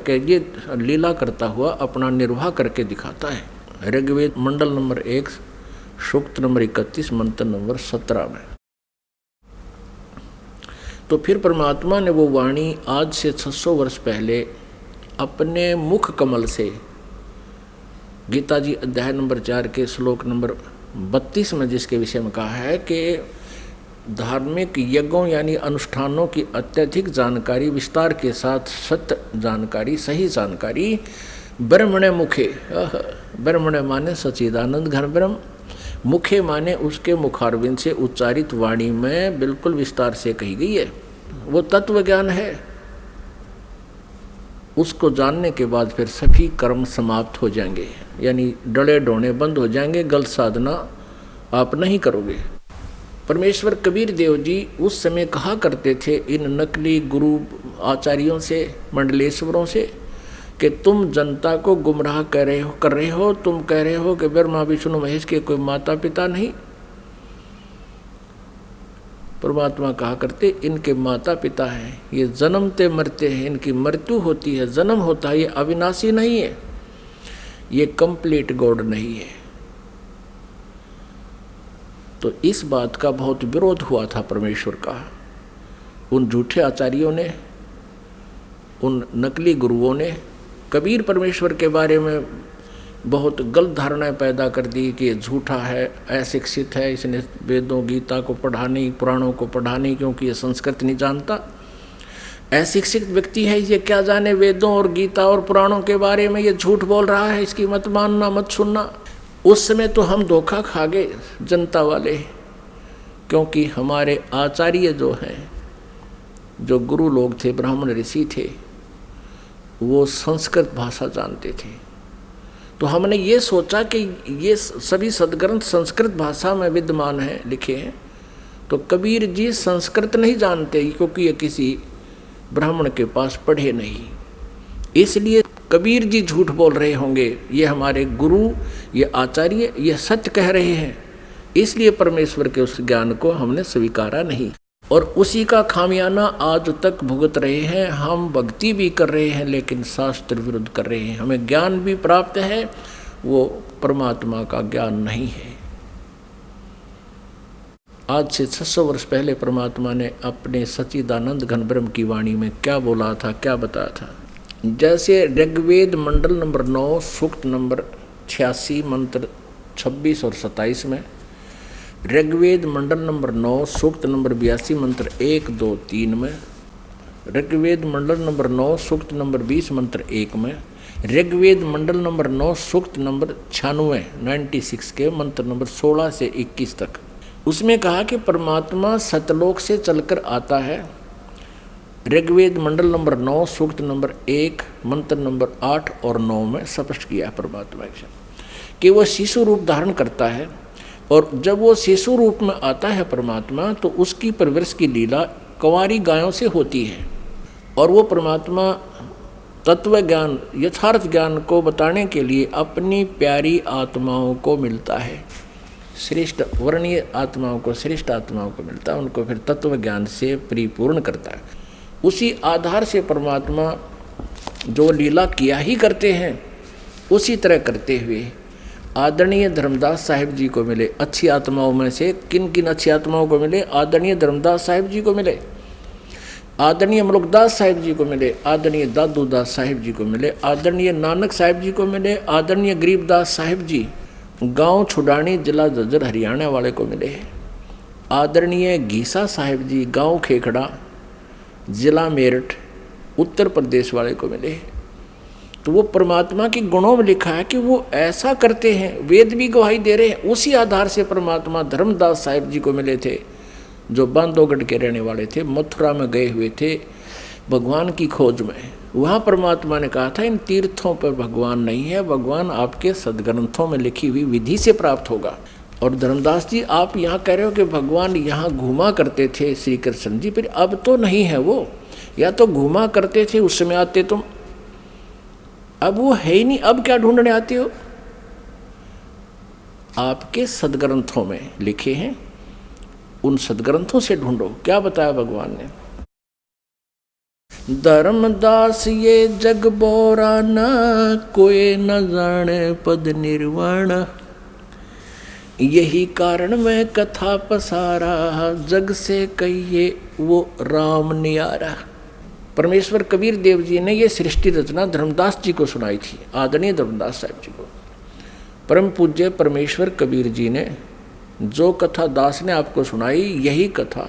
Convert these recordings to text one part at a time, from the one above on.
करके ये लीला करता हुआ अपना निर्वाह करके दिखाता है। ऋग्वेद मंडल नंबर 1 सूक्त नंबर 31 मंत्र नंबर 17 में। तो फिर परमात्मा ने वो वाणी आज से 600 वर्ष पहले अपने मुख कमल से गीता जी अध्याय नंबर 4 के श्लोक नंबर 32 में जिसके विषय में कहा है कि धार्मिक यज्ञों यानी अनुष्ठानों की अत्यधिक जानकारी, विस्तार के साथ सत्य जानकारी, सही जानकारी ब्रह्मणे मुखे, ब्रह्मणे माने सच्चिदानंद घन ब्रह्म, मुखे माने उसके मुखारविंद से उच्चारित वाणी में बिल्कुल विस्तार से कही गई है। वो तत्व ज्ञान है। उसको जानने के बाद फिर सभी कर्म समाप्त हो जाएंगे, यानी डले डोने बंद हो जाएंगे, गलत साधना आप नहीं करोगे। परमेश्वर कबीर देव जी उस समय कहा करते थे इन नकली गुरु आचार्यों से, मंडलेश्वरों से, कि तुम जनता को गुमराह कर रहे हो, तुम कह रहे हो कि ब्रह्मा विष्णु महेश के कोई माता पिता नहीं। परमात्मा कहा करते इनके माता पिता हैं, ये जन्मते मरते हैं, इनकी मृत्यु होती है, जन्म होता है, ये अविनाशी नहीं है, ये कंप्लीट गॉड नहीं है। तो इस बात का बहुत विरोध हुआ था परमेश्वर का। उन झूठे आचार्यों ने, उन नकली गुरुओं ने कबीर परमेश्वर के बारे में बहुत गलत धारणाएं पैदा कर दी कि ये झूठा है, अशिक्षित है, इसने वेदों गीता को पढ़ा नहीं, पुराणों को पढ़ा नहीं, क्योंकि ये संस्कृत नहीं जानता। अशिक्षित व्यक्ति है, ये क्या जाने वेदों और गीता और पुराणों के बारे में, ये झूठ बोल रहा है, इसकी मत मानना, मत सुनना। उस समय तो हम धोखा खा गए जनता वाले, क्योंकि हमारे आचार्य जो हैं, जो गुरु लोग थे, ब्राह्मण ऋषि थे, वो संस्कृत भाषा जानते थे। तो हमने ये सोचा कि ये सभी सदग्रंथ संस्कृत भाषा में विद्यमान हैं, लिखे हैं, तो कबीर जी संस्कृत नहीं जानते, क्योंकि ये किसी ब्राह्मण के पास पढ़े नहीं, इसलिए कबीर जी झूठ बोल रहे होंगे। ये हमारे गुरु, ये आचार्य, ये सत्य कह रहे हैं, इसलिए परमेश्वर के उस ज्ञान को हमने स्वीकारा नहीं, और उसी का खामियाना आज तक भुगत रहे हैं। हम भक्ति भी कर रहे हैं लेकिन शास्त्र विरुद्ध कर रहे हैं। हमें ज्ञान भी प्राप्त है, वो परमात्मा का ज्ञान नहीं है। आज से 600 वर्ष पहले परमात्मा ने अपने सच्चिदानंद घन ब्रह्म की वाणी में क्या बोला था, क्या बताया था। जैसे ऋग्वेद मंडल नंबर 9 सूक्त नंबर 86 मंत्र 26 और 27 में, ऋग्वेद मंडल नंबर 9 सूक्त नंबर 82 मंत्र 1, 2, 3 में, ऋग्वेद मंडल नंबर 9 सूक्त नंबर 20 मंत्र 1 में, ऋग्वेद मंडल नंबर 9 सूक्त नंबर 96 के मंत्र नंबर 16 से 21 तक, उसमें कहा कि परमात्मा सतलोक से चलकर आता है। ऋग्वेद मंडल नंबर 9 सूक्त नंबर 1 मंत्र नंबर 8 और 9 में स्पष्ट किया है परमात्मा कि वो शिशु रूप धारण करता है, और जब वो शिशु रूप में आता है परमात्मा, तो उसकी परवरिश की लीला कंवारी गायों से होती है, और वो परमात्मा तत्व ज्ञान, यथार्थ ज्ञान को बताने के लिए अपनी प्यारी आत्माओं को मिलता है, श्रेष्ठ वर्णीय आत्माओं को, श्रेष्ठ आत्माओं को मिलता है, उनको फिर तत्व ज्ञान से परिपूर्ण करता है। उसी आधार से परमात्मा जो लीला किया ही करते हैं, उसी तरह करते हुए आदरणीय धर्मदास साहिब जी को मिले। अच्छी आत्माओं में से किन किन अच्छी आत्माओं को मिले? आदरणीय धर्मदास साहिब जी को मिले, आदरणीय मलुकदास साहिब जी को मिले, आदरणीय दादूदास साहिब जी को मिले, आदरणीय नानक साहिब जी को मिले, आदरणीय गरीबदास साहिब जी गांव छुडानी जिला झज्जर हरियाणा वाले को मिले, आदरणीय घीसा साहिब जी गांव खेखड़ा जिला मेरठ उत्तर प्रदेश वाले को मिले। तो वो परमात्मा के गुणों में लिखा है कि वो ऐसा करते हैं, वेद भी गवाही दे रहे हैं। उसी आधार से परमात्मा धर्मदास साहिब जी को मिले थे, जो बांधवगढ़ के रहने वाले थे, मथुरा में गए हुए थे भगवान की खोज में। वहाँ परमात्मा ने कहा था इन तीर्थों पर भगवान नहीं है, भगवान आपके सदग्रंथों में लिखी हुई विधि से प्राप्त होगा। और धर्मदास जी आप यहाँ कह रहे हो कि भगवान यहाँ घूमा करते थे श्री कृष्ण जी, फिर अब तो नहीं है वो, या तो घूमा करते थे उस समय आते तुम, अब वो है ही नहीं, अब क्या ढूंढने आते हो? आपके सदग्रंथों में लिखे हैं, उन सदग्रंथों से ढूंढो। क्या बताया भगवान ने? धर्मदास ये जग बोरा न, कोई न जाने पद निर्वाण। यही कारण मैं कथा पसारा, जग से कहिए वो राम नियारा। परमेश्वर कबीर देव जी ने ये सृष्टि रचना धर्मदास जी को सुनाई थी, आदरणीय धर्मदास साहब जी को। परम पूज्य परमेश्वर कबीर जी ने जो कथा दास ने आपको सुनाई, यही कथा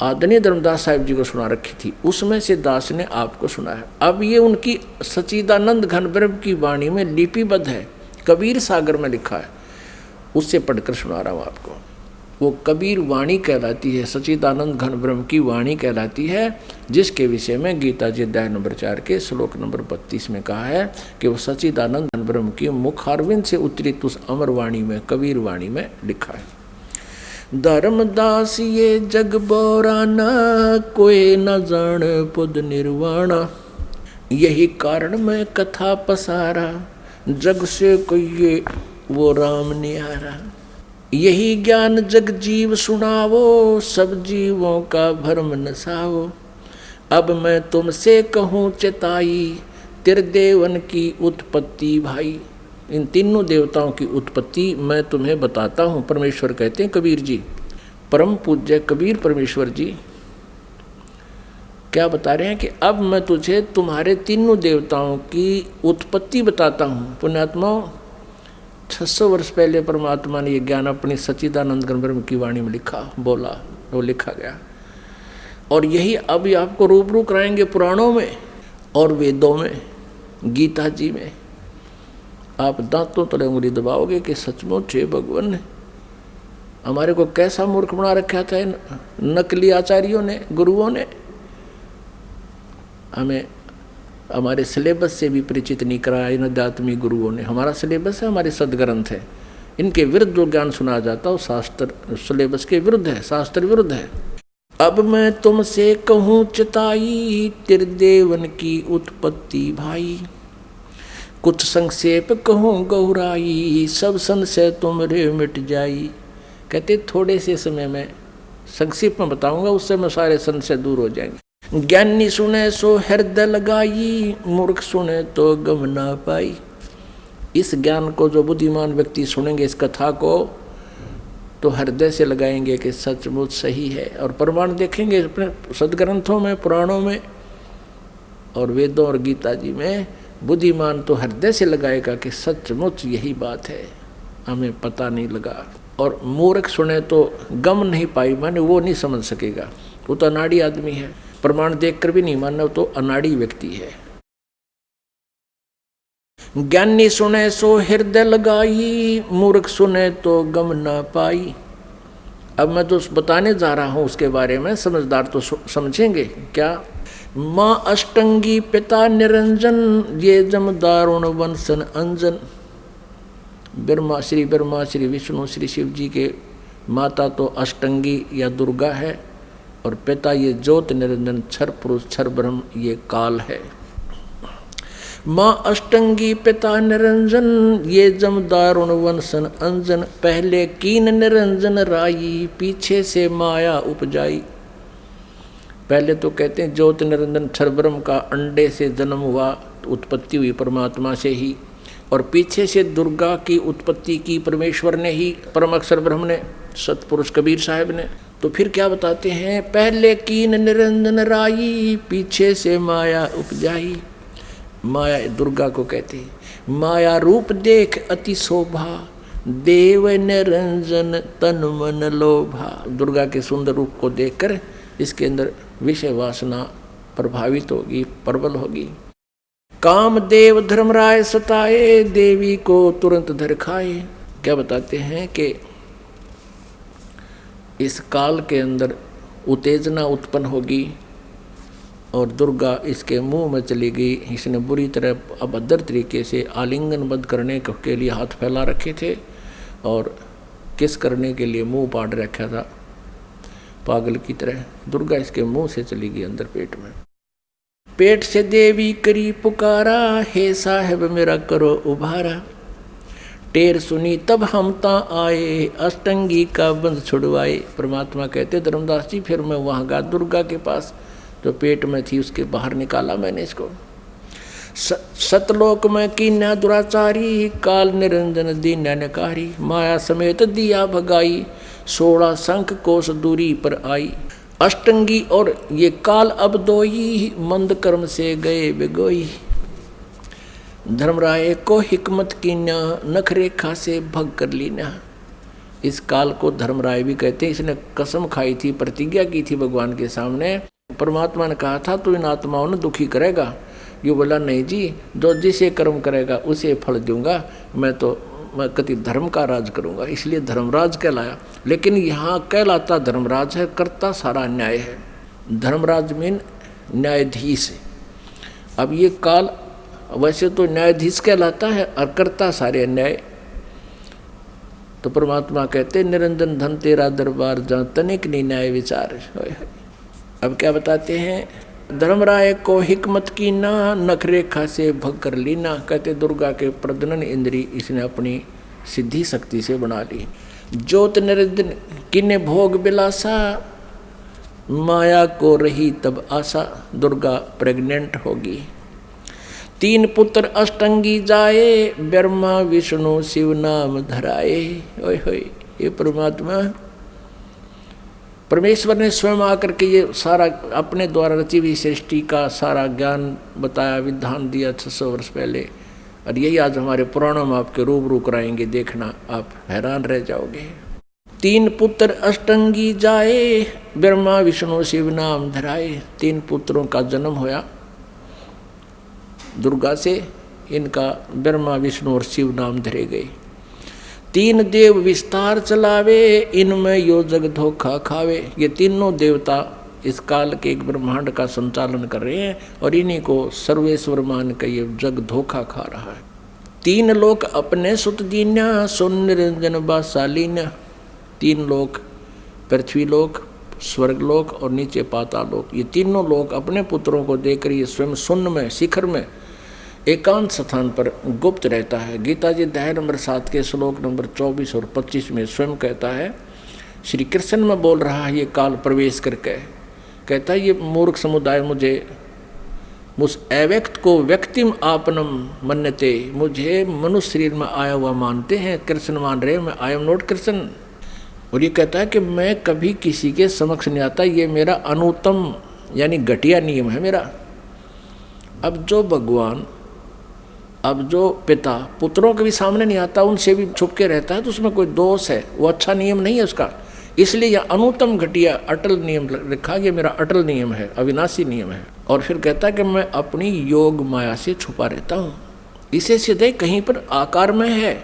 आदरणीय धर्मदास साहब जी को सुना रखी थी, उसमें से दास ने आपको सुनाया। अब ये उनकी सच्चिदानंद घन ब्रह्म की वाणी में लिपिबद्ध है, कबीर सागर में लिखा है, उससे पढ़कर सुना रहा हूँ आपको। वो कबीर वाणी कहलाती है, सच्चिदानंद घन ब्रह्म की वाणी कहलाती है, जिसके विषय में गीता जी अध्याय नंबर 4 के श्लोक नंबर 32 में कहा है कि वो सच्चिदानंद घन ब्रह्म की मुखारविंद से उतरित उस अमर वाणी में, कबीर वाणी में लिखा है। धर्मदास ये जग बोरा न, कोई न जान पद निर्वाणा। यही कारण मैं कथा पसारा, जग से कहिए वो राम निहारा। यही ज्ञान जग जीव सुनावो, सब जीवों का भरम नसावो। अब मैं तुमसे कहूँ चिताई, त्रिदेवन की उत्पत्ति भाई। इन तीनों देवताओं की उत्पत्ति मैं तुम्हें बताता हूँ, परमेश्वर कहते हैं कबीर जी। परम पूज्य कबीर परमेश्वर जी क्या बता रहे हैं कि अब मैं तुझे तुम्हारे तीनों देवताओं की उत्पत्ति बताता हूँ। पुण्यात्माओं, 600 वर्ष पहले परमात्मा ने ये ज्ञान अपनी सच्चिदानंद घन ब्रह्म की वाणी में लिखा, बोला, वो लिखा गया। और यही अब आपको रूबरू कराएंगे पुराणों में और वेदों में, गीता जी में। आप दांतों तले उंगली दबाओगे कि सचमुच है भगवान ने हमारे को कैसा मूर्ख बना रखा था नकली आचार्यों ने, गुरुओं ने। हमें हमारे सिलेबस से भी परिचित नहीं कराया इन अध्यात्मिक गुरुओं ने। हमारा सिलेबस है, हमारे सदग्रंथ है, इनके विरुद्ध जो ज्ञान सुना जाता है वो शास्त्र सिलेबस के विरुद्ध है, शास्त्र विरुद्ध है। अब मैं तुमसे कहूँ चिताई, त्रिदेवन की उत्पत्ति भाई। कुछ संक्षेप कहूँ गौराई, सब संशय तुमरे मिट जाई। कहते थोड़े से समय में संक्षेप में बताऊंगा, उससे में सारे संशय दूर हो जाएंगे। ज्ञानी सुने सो हृदय लगाई, मूर्ख सुने तो गम ना पाई। इस ज्ञान को जो बुद्धिमान व्यक्ति सुनेंगे, इस कथा को, तो हृदय से लगाएंगे कि सचमुच सही है। और प्रमाण देखेंगे अपने सदग्रंथों में, पुराणों में और वेदों और गीता जी में। बुद्धिमान तो हृदय से लगाएगा कि सचमुच यही बात है, हमें पता नहीं लगा। और मूर्ख सुने तो गम नहीं पाई, माने वो नहीं समझ सकेगा, वो तो अनाड़ी आदमी है। प्रमाण देखकर भी नहीं मानना, तो अनाड़ी व्यक्ति है। ज्ञानी सुने सो हृदय लगाई, मूर्ख सुने तो गम ना पाई। अब मैं तो बताने जा रहा हूं उसके बारे में, समझदार तो समझेंगे क्या। माँ अष्टंगी पिता निरंजन, ये जमदारुण वंशन अंजन। ब्रह्मा श्री विष्णु श्री शिव जी के माता तो अष्टंगी या दुर्गा है, और पिता ये ज्योत निरंजन क्षर पुरुष क्षर ब्रह्म ये काल है। माँ अष्टंगी पिता निरंजन, ये जमदारुण वंशन अंजन। पहले कीन निरंजन राई, पीछे से माया उपजाई। पहले तो कहते हैं ज्योत निरंजन क्षर ब्रह्म का अंडे से जन्म हुआ, उत्पत्ति हुई परमात्मा से ही, और पीछे से दुर्गा की उत्पत्ति की परमेश्वर ने ही, परम अक्षर ब्रह्म ने, सतपुरुष कबीर साहब ने। तो फिर क्या बताते हैं, पहले कीन निरंजन राई, पीछे से माया उपजाई। माया दुर्गा को कहते हैं। माया रूप देख अति शोभा, देव निरंजन तन मन लोभा। दुर्गा के सुंदर रूप को देखकर इसके अंदर विषय वासना प्रभावित होगी, प्रबल होगी। कामदेव धर्मराय सताए, देवी को तुरंत धर खाए। क्या बताते हैं कि इस काल के अंदर उत्तेजना उत्पन्न होगी और दुर्गा इसके मुंह में चली गई। इसने बुरी तरह अभद्र तरीके से आलिंगनबद्ध करने के लिए हाथ फैला रखे थे और किस करने के लिए मुंह पाड़ रखा था पागल की तरह। दुर्गा इसके मुंह से चली गई अंदर पेट में। पेट से देवी करी पुकारा, हे साहब मेरा करो उभारा। टेर सुनी तब हम ता आए, अष्टंगी का बंध छुड़वाए। परमात्मा कहते धर्मदास जी, फिर मैं वहाँ गा दुर्गा के पास, जो पेट में थी उसके बाहर निकाला मैंने इसको। सतलोक में कीन्या दुराचारी, काल निरंजन दीन्या नकारी, माया समेत दिया भगाई, 16 शंख कोस दूरी पर आई। अष्टंगी और ये काल अब दोई, मंद कर्म से गए बिगोई। धर्मराय को हिकमत कीन्या, नख रेखा से भग कर लीना। इस काल को धर्मराय भी कहते हैं। इसने कसम खाई थी, प्रतिज्ञा की थी भगवान के सामने। परमात्मा ने कहा था तू इन आत्माओं ने दुखी करेगा। ये बोला नहीं जी, जो जिसे कर्म करेगा उसे फल दूंगा, मैं कति धर्म का राज करूंगा, इसलिए धर्मराज कहलाया। लेकिन यहाँ कहलाता धर्मराज है, करता सारा न्याय है। धर्मराज मीन न्यायाधीश। अब ये काल वैसे तो न्यायाधीश कहलाता है और करता सारे न्याय। तो परमात्मा कहते निरंजन धन तेरा दरबार, जहाँ तनिक नहीं न्याय विचार। अब क्या बताते हैं, धर्मराय को हिकमत की ना, नख रेखा से भग कर लीना। कहते दुर्गा के प्रजनन इंद्री इसने अपनी सिद्धि शक्ति से बना ली। ज्योत निरंजन किन्ने भोग बिलासा, माया को रही तब आशा। दुर्गा प्रेग्नेंट होगी। 3 पुत्र अष्टंगी जाए, ब्रह्मा विष्णु शिव नाम धराए। ओए होए, ये परमात्मा परमेश्वर ने स्वयं आकर के ये सारा अपने द्वारा रची हुई सृष्टि का सारा ज्ञान बताया, विधान दिया 600 वर्ष पहले। और यही आज हमारे पुराणों में आपके रूबरू कराएंगे, देखना आप हैरान रह जाओगे। 3 पुत्र अष्टंगी जाए, ब्रह्मा विष्णु शिव नाम धराए। 3 पुत्रों का जन्म होया दुर्गा से, इनका ब्रह्मा विष्णु और शिव नाम धरे गए। 3 देव विस्तार चलावे, इनमें यो जग धोखा खावे। ये तीनों देवता इस काल के एक ब्रह्मांड का संचालन कर रहे हैं और इन्हीं को सर्वेश्वर मान के ये जग धोखा खा रहा है। 3 लोक अपने सुत दीन्या, सुन निरंजन बासालीन्या। 3 लोक, पृथ्वी लोक, स्वर्ग लोक और नीचे पाताल लोक, ये तीनों लोक अपने पुत्रों को देकर ये स्वयं शून्य में, शिखर में, एकांत स्थान पर गुप्त रहता है। गीता जी अध्याय नंबर 7 के श्लोक नंबर 24 और 25 में स्वयं कहता है, श्री कृष्ण में बोल रहा है ये काल प्रवेश करके, कहता है ये मूर्ख समुदाय मुझे उस अव्यक्त को व्यक्तिम आपनम मन्यते, मुझे मनुष्य शरीर में आया हुआ मानते हैं, कृष्ण मान रहे, मैं आई एम नॉट कृष्ण। और ये कहता है कि मैं कभी किसी के समक्ष नहीं आता, ये मेरा अनुत्तम यानी घटिया नियम है मेरा। अब जो भगवान, अब जो पिता पुत्रों के भी सामने नहीं आता, उनसे भी छुप के रहता है, तो उसमें कोई दोष है, वो अच्छा नियम नहीं है उसका। इसलिए यह अनुत्तम घटिया अटल नियम लिखा, ये मेरा अटल नियम है, अविनाशी नियम है। और फिर कहता है कि मैं अपनी योग माया से छुपा रहता हूँ। इसे सीधे कहीं पर आकार में है,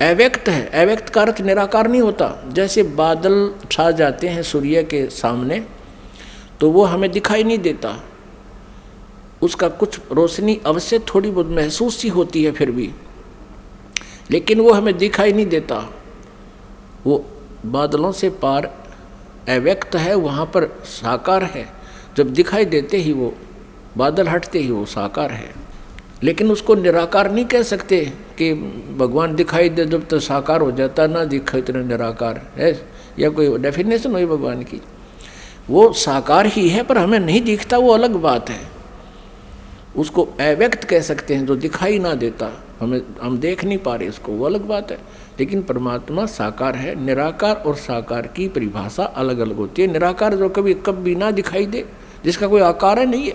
अव्यक्त है। अव्यक्त का अर्थ निराकार नहीं होता। जैसे बादल छा जाते हैं सूर्य के सामने तो वो हमें दिखाई नहीं देता, उसका कुछ रोशनी अवश्य थोड़ी बहुत महसूस सी होती है फिर भी, लेकिन वो हमें दिखाई नहीं देता। वो बादलों से पार अव्यक्त है, वहाँ पर साकार है। जब दिखाई देते ही वो बादल हटते ही वो साकार है। लेकिन उसको निराकार नहीं कह सकते कि भगवान दिखाई दे जब तो साकार हो जाता, ना दिखाई तो निराकार है, या कोई डेफिनेशन हुई भगवान की। वो साकार ही है पर हमें नहीं दिखता, वो अलग बात है। उसको अव्यक्त कह सकते हैं, जो दिखाई ना देता, हम देख नहीं पा रहे उसको, वो अलग बात है। लेकिन परमात्मा साकार है। निराकार और साकार की परिभाषा अलग अलग होती है। निराकार जो कभी ना दिखाई दे, जिसका कोई आकार है नहीं है,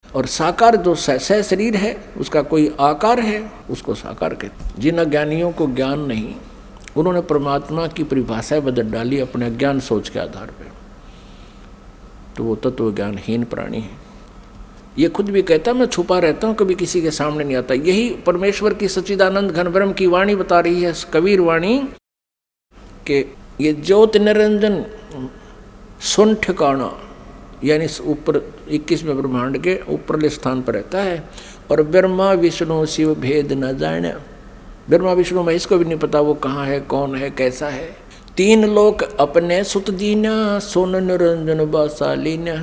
और साकार जो सह शरीर है, उसका कोई आकार है, उसको साकार कहते। जिन अज्ञानियों को ज्ञान नहीं, उन्होंने परमात्मा की परिभाषा बदल डाली अपने ज्ञान सोच के आधार पर, तो वो तत्व ज्ञानहीन प्राणी है। ये खुद भी कहता मैं छुपा रहता हूँ, कभी किसी के सामने नहीं आता। यही परमेश्वर की सच्चिदानंद घन ब्रह्म की वाणी बता रही है, कबीर वाणी, कि ये ज्योत निरंजन सुन ठिकाना, यानी ऊपर 21वें ब्रह्मांड के ऊपरले स्थान पर रहता है। और ब्रह्मा विष्णु शिव भेद न जाने, ब्रह्मा विष्णु महेश को भी नहीं पता वो कहाँ है, कौन है, कैसा है। 3 लोक अपने सुत दीना, सोन निरंजन बासालीना।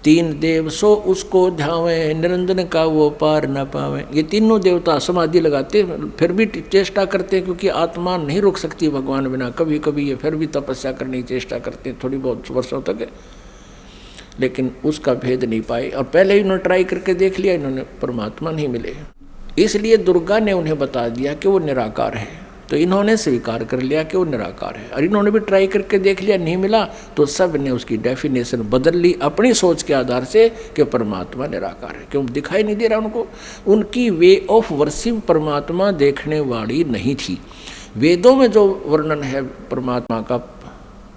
3 देव सो उसको ध्यावे, निरंजन का वो पार न पावे। ये तीनों देवता समाधि लगाते फिर भी चेष्टा करते हैं, क्योंकि आत्मा नहीं रुक सकती भगवान बिना। कभी कभी ये फिर भी तपस्या करने की चेष्टा करते हैं थोड़ी बहुत वर्षों तक। लेकिन उसका भेद नहीं पाए, और पहले ही उन्होंने ट्राई करके देख लिया, इन्होंने परमात्मा नहीं मिले। इसलिए दुर्गा ने उन्हें बता दिया कि वो निराकार है, तो इन्होंने स्वीकार कर लिया कि वो निराकार है। और इन्होंने भी ट्राई करके देख लिया, नहीं मिला, तो सब ने उसकी डेफिनेशन बदल ली अपनी सोच के आधार से कि परमात्मा निराकार है, क्यों दिखाई नहीं दे रहा उनको। उनकी वे ऑफ वर्शिप परमात्मा देखने वाली नहीं थी। वेदों में जो वर्णन है परमात्मा का,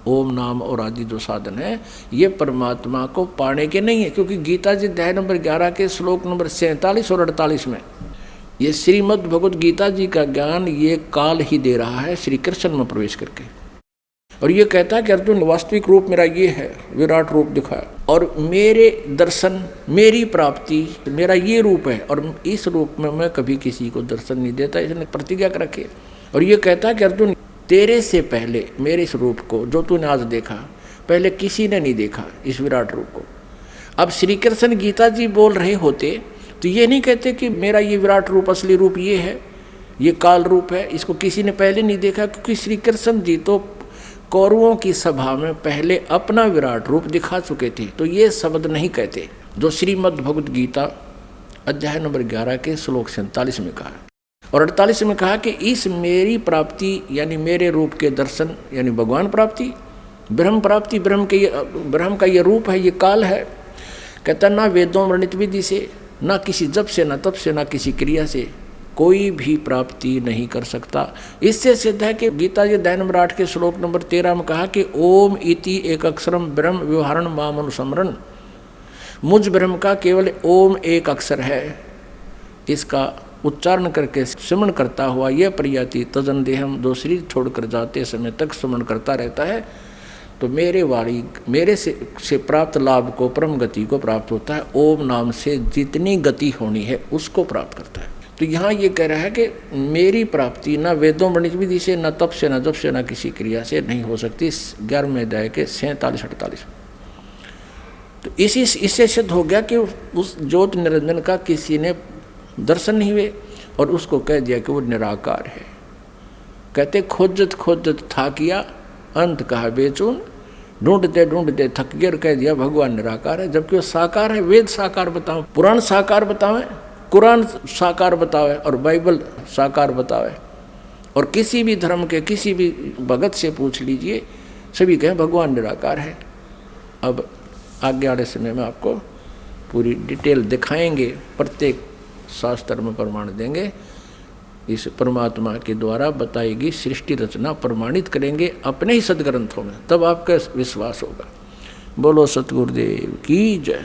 ओम नाम और आदि जो साधन है, ये परमात्मा को पाने के नहीं है, क्योंकि गीता जी अध्याय नंबर 11 के श्लोक नंबर 47 और 48 में ये श्रीमद् भगवद गीता जी का ज्ञान ये काल ही दे रहा है श्री कृष्ण में प्रवेश करके, और ये कहता है कि अर्जुन वास्तविक रूप मेरा ये है, विराट रूप दिखाया, और मेरे दर्शन, मेरी प्राप्ति, मेरा ये रूप है, और इस रूप में मैं कभी किसी को दर्शन नहीं देता, इसने प्रतिज्ञा कर रखी है। और ये कहता है कि अर्जुन तेरे से पहले मेरे इस रूप को जो तूने आज देखा, पहले किसी ने नहीं देखा इस विराट रूप को। अब श्री कृष्ण गीता जी बोल रहे होते तो ये नहीं कहते कि मेरा ये विराट रूप, असली रूप ये है, ये काल रूप है, इसको किसी ने पहले नहीं देखा, क्योंकि श्री कृष्ण जी तो कौरवों की सभा में पहले अपना विराट रूप दिखा चुके थे, तो ये शब्द नहीं कहते जो श्रीमद् भगवद गीता अध्याय नंबर 11 के श्लोक 47 में कहा और 48 में कहा कि इस मेरी प्राप्ति यानी मेरे रूप के दर्शन यानी भगवान प्राप्ति, ब्रह्म प्राप्ति, ब्रह्म का ये रूप है, ये काल है। कहता ना वेदों वर्णित विधि से, ना किसी जप से, ना तप से, ना किसी क्रिया से कोई भी प्राप्ति नहीं कर सकता। इससे सिद्ध है कि गीता जी अध्याय नंबर 8 के श्लोक नंबर 13 में कहा कि ओम इति एक अक्षरम ब्रह्म व्यवहारण माम अनुसमरण, मुझ ब्रह्म का केवल ओम एक अक्षर है, इसका उच्चारण करके स्मरण करता हुआ यह प्रयाति तजन देहम, दो शरीर छोड़कर जाते समय तक स्मरण करता रहता है, तो मेरे से प्राप्त लाभ को, परम गति को प्राप्त होता है। ओम नाम से जितनी गति होनी है उसको प्राप्त करता है। तो यहाँ ये कह रहा है कि मेरी प्राप्ति ना वेदों वर्णित विधि से, ना तप से, ना जप से, ना किसी क्रिया से नहीं हो सकती। 11वें अध्याय के 47-48। तो इससे सिद्ध हो गया कि उस ज्योत निरंजन का किसी ने दर्शन नहीं हुए और उसको कह दिया कि वो निराकार है। कहते खोजत खोजत था किया, अंत कहा बेचून, ढूंढते ढूंढते थक गया, कह दिया भगवान निराकार है, जबकि वो साकार है। वेद साकार बताओ, पुराण साकार बतावे, कुरान साकार बतावे और बाइबल साकार बतावे, और किसी भी धर्म के किसी भी भगत से पूछ लीजिए, सभी कहें भगवान निराकार है। अब आगे वाले समय में आपको पूरी डिटेल दिखाएंगे, प्रत्येक शास्त्र में प्रमाण देंगे, इस परमात्मा के द्वारा बताई गई सृष्टि रचना प्रमाणित करेंगे अपने ही सदग्रंथों में, तब आपका विश्वास होगा। बोलो सतगुरुदेव की जय।